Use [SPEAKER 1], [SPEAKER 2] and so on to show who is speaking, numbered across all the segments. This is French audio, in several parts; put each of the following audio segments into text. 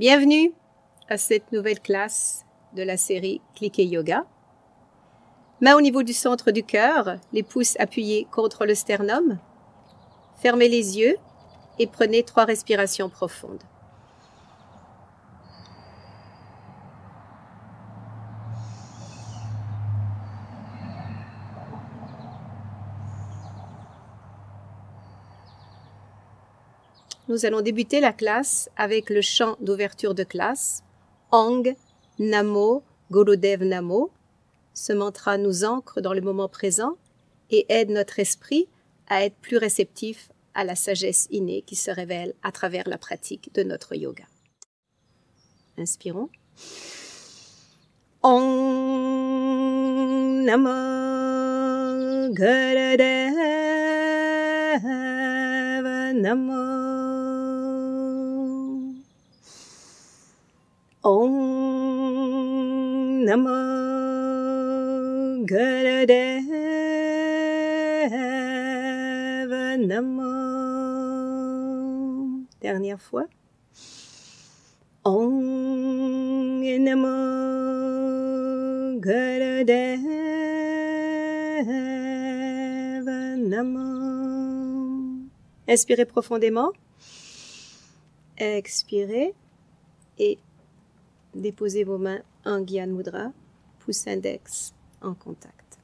[SPEAKER 1] Bienvenue à cette nouvelle classe de la série Cliquez Yoga. Main au niveau du centre du cœur, les pouces appuyés contre le sternum. Fermez les yeux et prenez 3 respirations profondes. Nous allons débuter la classe avec le chant d'ouverture de classe, Ong Namo Gurudev Namo. Ce mantra nous ancre dans le moment présent et aide notre esprit à être plus réceptif à la sagesse innée qui se révèle à travers la pratique de notre yoga. Inspirons. Ong Namo Gurudev Namo. Om Namo Gurudev Namo. Dernière fois. Om Namo Gurudev Namo. Inspirez profondément. Expirez et déposez vos mains en Gyan Mudra, pouce index en contact.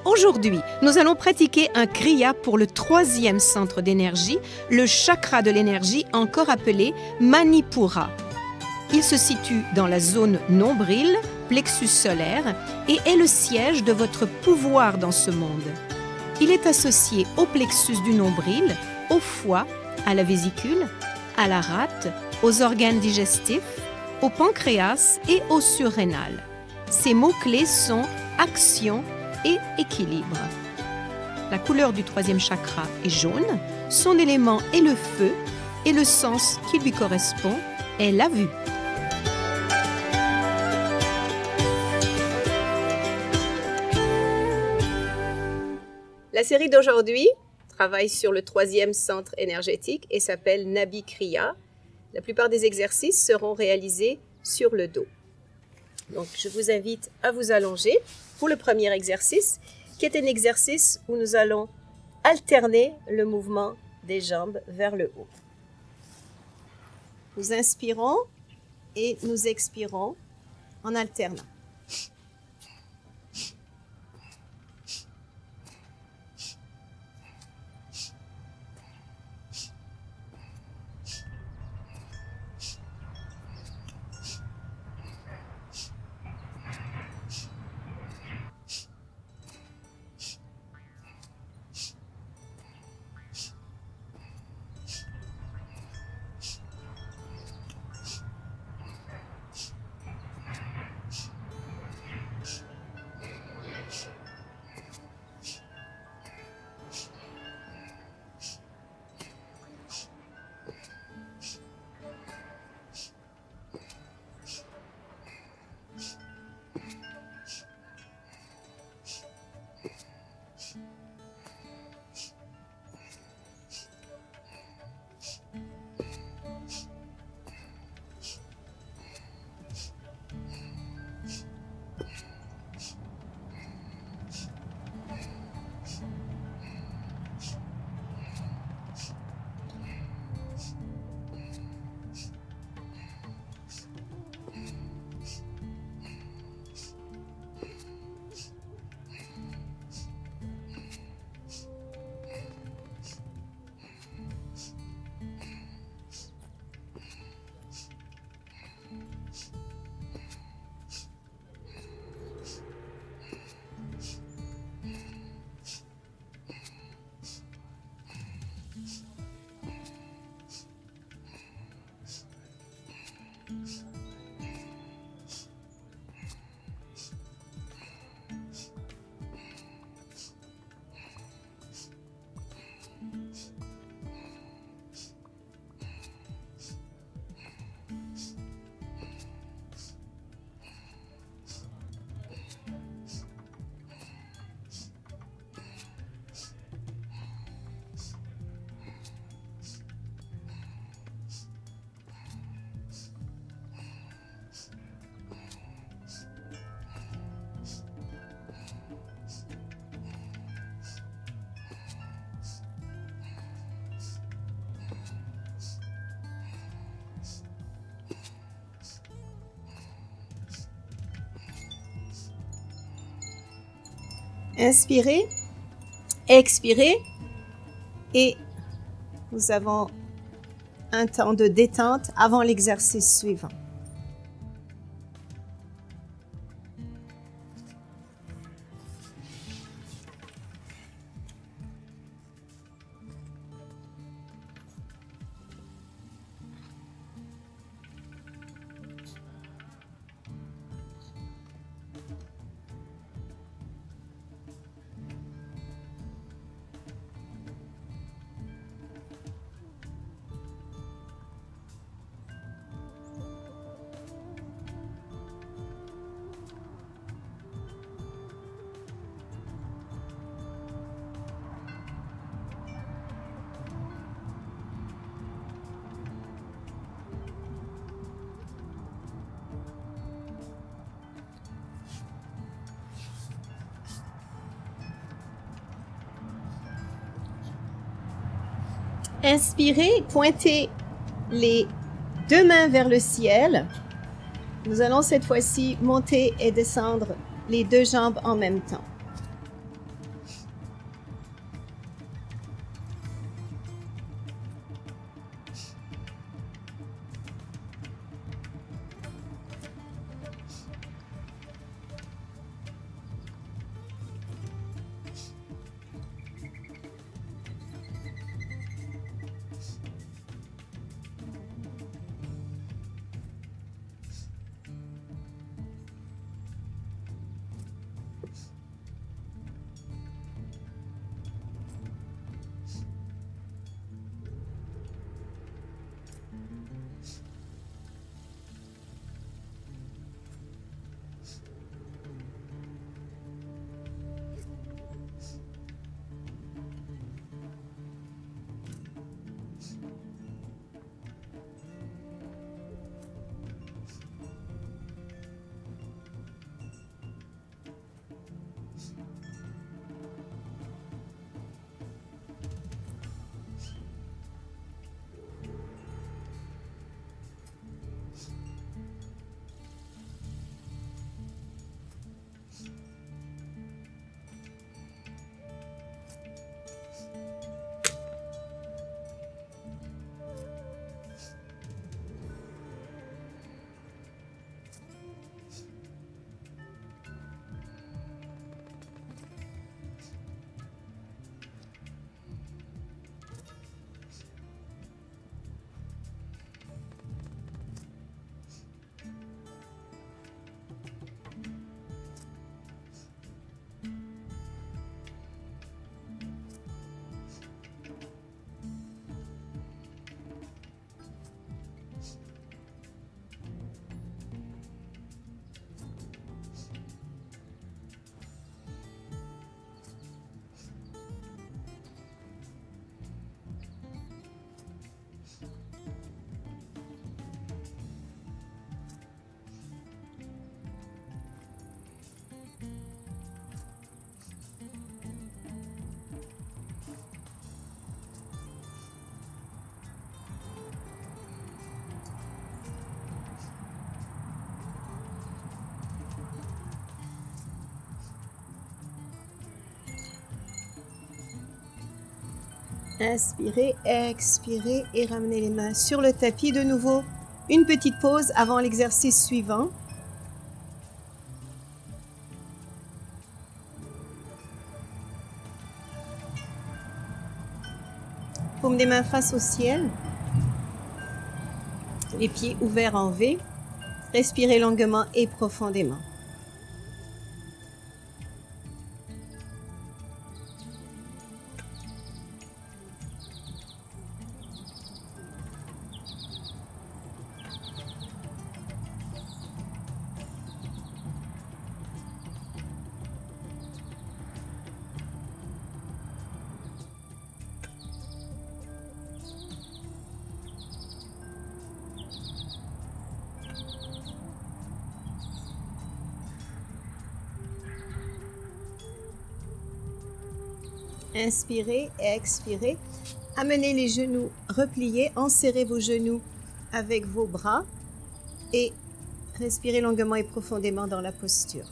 [SPEAKER 2] Aujourd'hui, nous allons pratiquer un kriya pour le 3e centre d'énergie, le chakra de l'énergie, encore appelé Manipura. Il se situe dans la zone nombril, plexus solaire, et est le siège de votre pouvoir dans ce monde. Il est associé au plexus du nombril, au foie, à la vésicule, à la rate, aux organes digestifs, au pancréas et au surrénal. Ces mots-clés sont action et équilibre. La couleur du 3e chakra est jaune, son élément est le feu et le sens qui lui correspond est la vue.
[SPEAKER 1] La série d'aujourd'hui travaille sur le 3e centre énergétique et s'appelle Nabi Kriya. La plupart des exercices seront réalisés sur le dos. Donc, je vous invite à vous allonger pour le premier exercice, qui est un exercice où nous allons alterner le mouvement des jambes vers le haut. Nous inspirons et nous expirons en alternant. Inspirez, expirez et nous avons un temps de détente avant l'exercice suivant. Inspirez, pointez les deux mains vers le ciel. Nous allons cette fois-ci monter et descendre les deux jambes en même temps. Inspirez, expirez et ramenez les mains sur le tapis. De nouveau, une petite pause avant l'exercice suivant. Paume des mains face au ciel. Les pieds ouverts en V. Respirez longuement et profondément. Inspirez, expirez. Amenez les genoux repliés, enserrez vos genoux avec vos bras et respirez longuement et profondément dans la posture.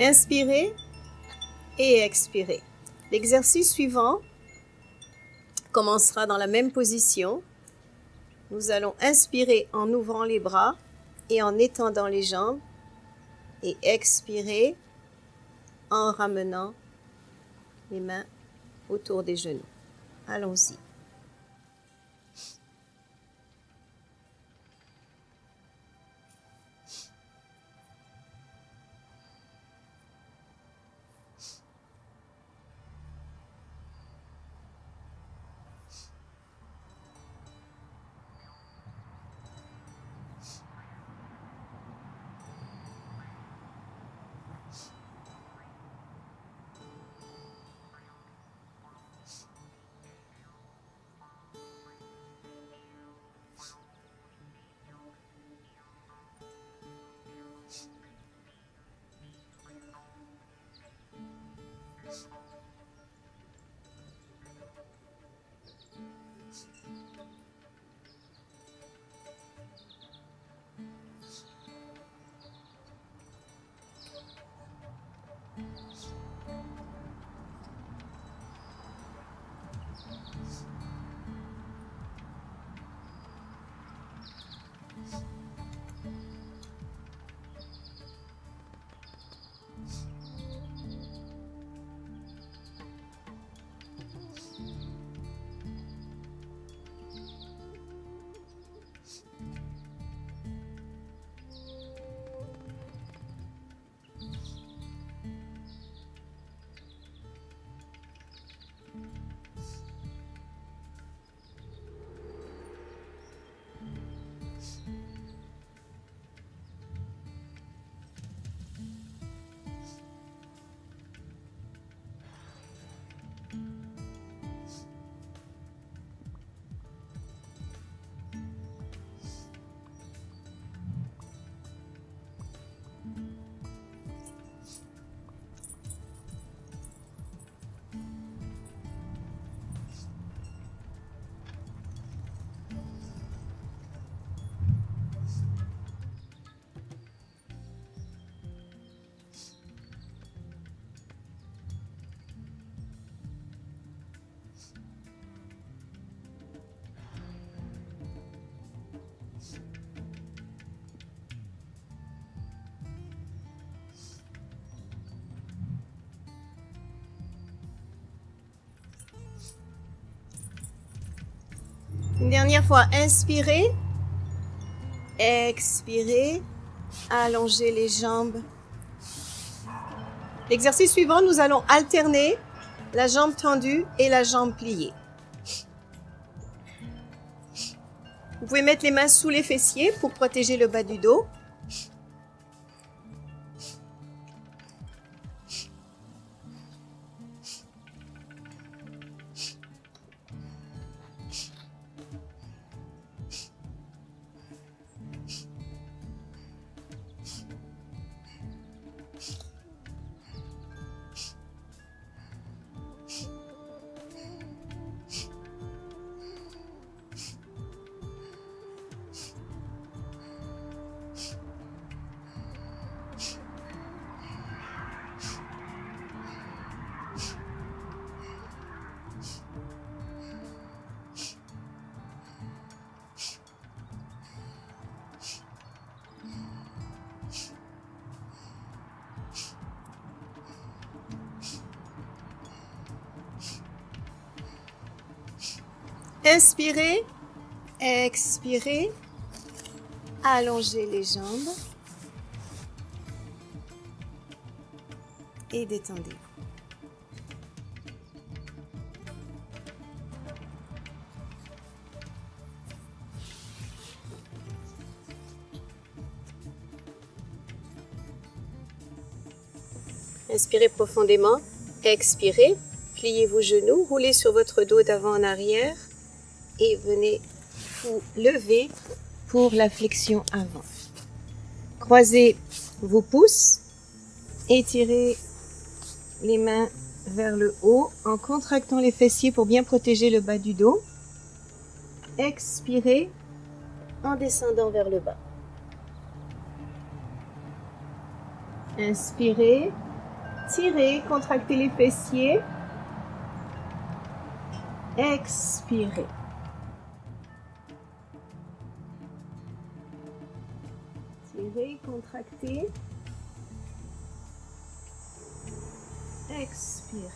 [SPEAKER 1] Inspirez et expirez. L'exercice suivant commencera dans la même position. Nous allons inspirer en ouvrant les bras et en étendant les jambes et expirer en ramenant les mains autour des genoux. Allons-y. Une dernière fois, inspirez, expirez, allongez les jambes. L'exercice suivant, nous allons alterner la jambe tendue et la jambe pliée. Vous pouvez mettre les mains sous les fessiers pour protéger le bas du dos. Inspirez, expirez, allongez les jambes et détendez-vous. Inspirez profondément, expirez, pliez vos genoux, roulez sur votre dos d'avant en arrière et venez vous lever pour la flexion avant. Croisez vos pouces, étirez les mains vers le haut en contractant les fessiers pour bien protéger le bas du dos. Expirez en descendant vers le bas. Inspirez Tirez, contractez les fessiers. Expirez. Tirez, contractez. Expirez.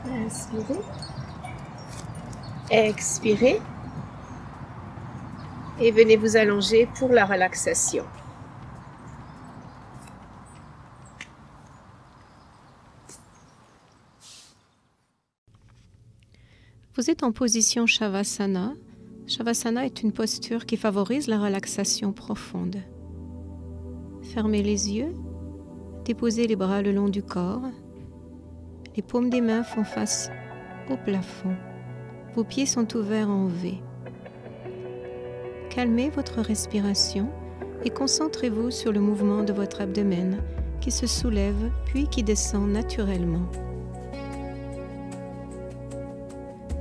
[SPEAKER 1] Inspirez. Expirez. Et venez vous allonger pour la relaxation.
[SPEAKER 2] Vous êtes en position Shavasana. Shavasana est une posture qui favorise la relaxation profonde. Fermez les yeux, déposez les bras le long du corps. Les paumes des mains font face au plafond. Vos pieds sont ouverts en V. Calmez votre respiration et concentrez-vous sur le mouvement de votre abdomen qui se soulève puis qui descend naturellement.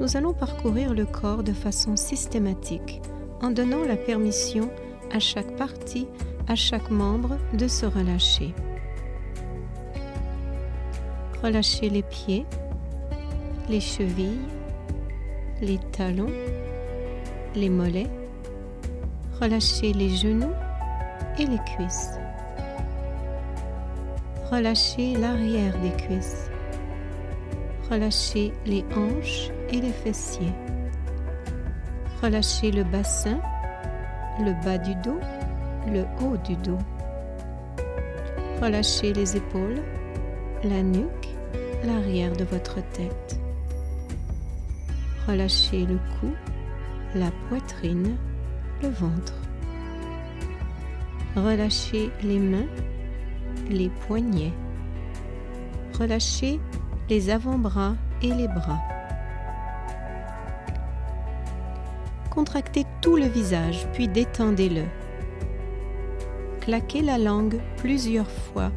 [SPEAKER 2] Nous allons parcourir le corps de façon systématique en donnant la permission à chaque partie, à chaque membre de se relâcher. Relâchez les pieds, les chevilles, les talons, les mollets. Relâchez les genoux et les cuisses. Relâchez l'arrière des cuisses. Relâchez les hanches et les fessiers. Relâchez le bassin, le bas du dos, le haut du dos. Relâchez les épaules, la nuque, l'arrière de votre tête. Relâchez le cou, la poitrine, le ventre. Relâchez les mains, les poignets. Relâchez les avant-bras et les bras. Contractez tout le visage, puis détendez-le. Claquez la langue plusieurs fois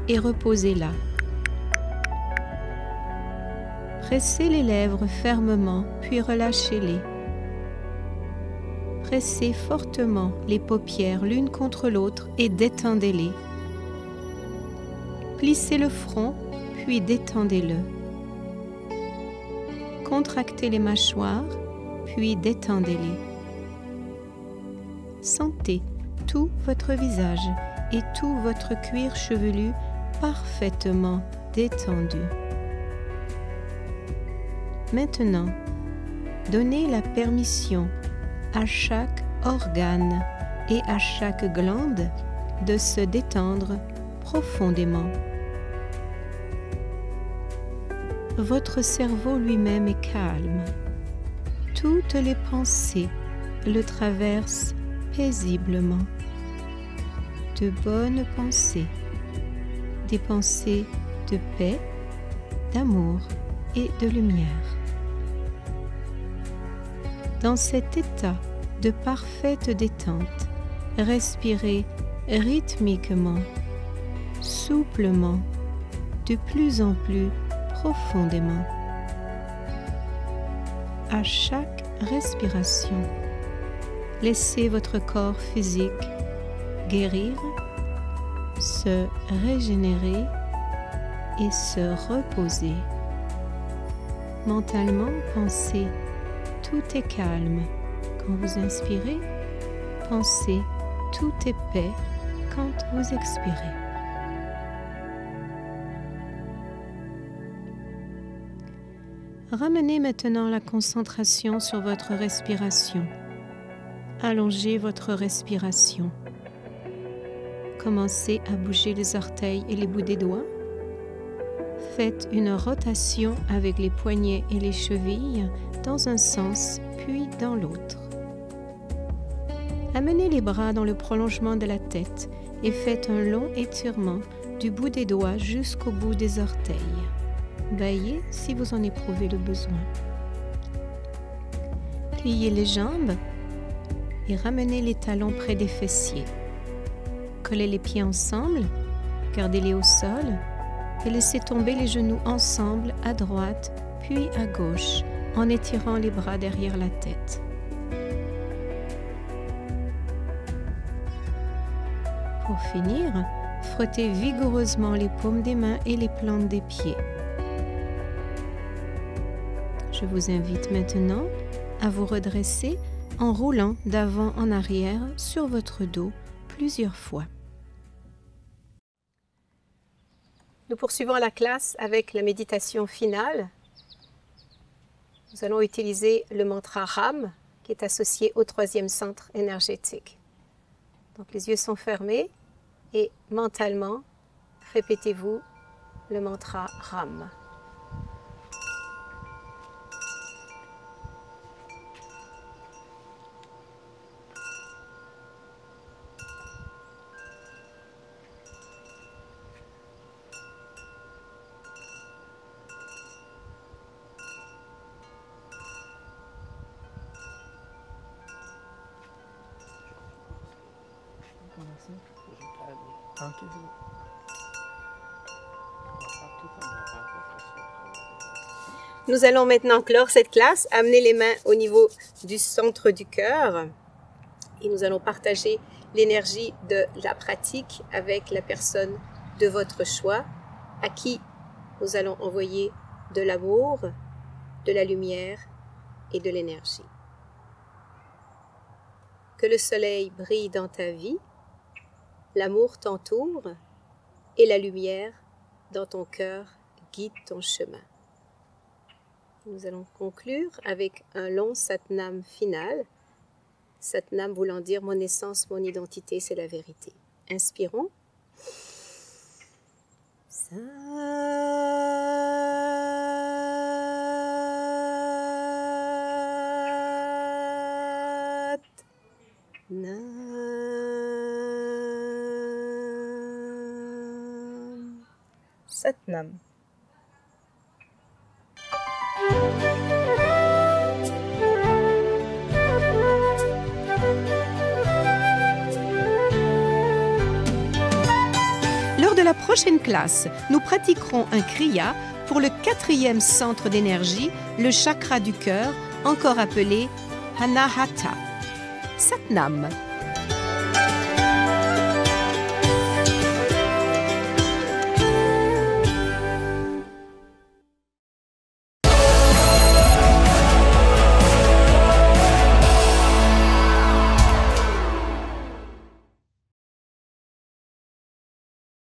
[SPEAKER 2] et reposez-la. Pressez les lèvres fermement, puis relâchez-les. Pressez fortement les paupières l'une contre l'autre et détendez-les. Plissez le front, puis détendez-le. Contractez les mâchoires, puis détendez-les. Sentez tout votre visage et tout votre cuir chevelu parfaitement détendu. Maintenant, donnez la permission à chaque organe et à chaque glande de se détendre profondément. Votre cerveau lui-même est calme. toutes les pensées le traversent paisiblement. De bonnes pensées, des pensées de paix, d'amour et de lumière. Dans cet état de parfaite détente, respirez rythmiquement, souplement, de plus en plus profondément. À chaque respiration, laissez votre corps physique guérir, se régénérer et se reposer. Mentalement, pensez « tout est calme » quand vous inspirez, pensez « tout est paix » quand vous expirez. Ramenez maintenant la concentration sur votre respiration. Allongez votre respiration. Commencez à bouger les orteils et les bouts des doigts. Faites une rotation avec les poignets et les chevilles dans un sens puis dans l'autre. Amenez les bras dans le prolongement de la tête et faites un long étirement du bout des doigts jusqu'au bout des orteils. Baillez si vous en éprouvez le besoin. Pliez les jambes et ramenez les talons près des fessiers. Collez les pieds ensemble, gardez-les au sol et laissez tomber les genoux ensemble à droite puis à gauche en étirant les bras derrière la tête. Pour finir, frottez vigoureusement les paumes des mains et les plantes des pieds. Je vous invite maintenant à vous redresser en roulant d'avant en arrière sur votre dos plusieurs fois.
[SPEAKER 1] Nous poursuivons la classe avec la méditation finale. Nous allons utiliser le mantra RAM qui est associé au troisième centre énergétique. Donc les yeux sont fermés et mentalement, répétez-vous le mantra RAM. Nous allons maintenant clore cette classe, amener les mains au niveau du centre du cœur et nous allons partager l'énergie de la pratique avec la personne de votre choix à qui nous allons envoyer de l'amour, de la lumière et de l'énergie. Que le soleil brille dans ta vie, l'amour t'entoure et la lumière dans ton cœur guide ton chemin. Nous allons conclure avec un long Satnam final. Satnam voulant dire mon essence, mon identité, c'est la vérité. Inspirons. Sat Nam. Satnam.
[SPEAKER 2] Lors de la prochaine classe, nous pratiquerons un kriya pour le 4e centre d'énergie, le chakra du cœur, encore appelé Anahata. Satnam.